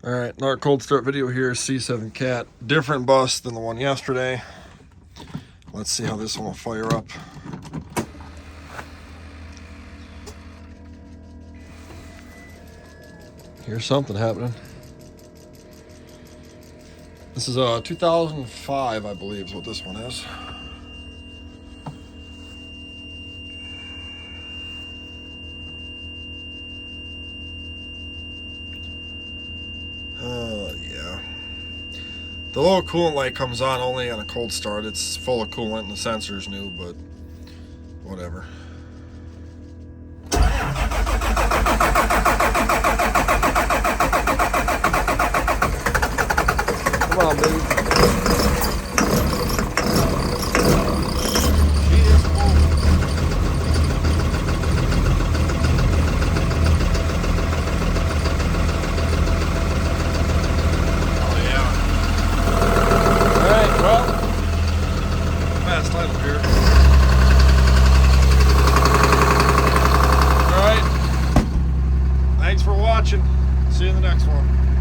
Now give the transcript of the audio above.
Alright, another cold start video here, C7 Cat. Different bus than the one yesterday. Let's see how this one will fire up. Here's something happening. This is a 2005, I believe, is what this one is. Yeah. The little coolant light comes on only on a cold start. It's full of coolant and the sensor's new, but whatever. Come on, baby. She is moving. Oh, yeah. Alright, well, fast idle here. Alright. Thanks for watching. See you in the next one.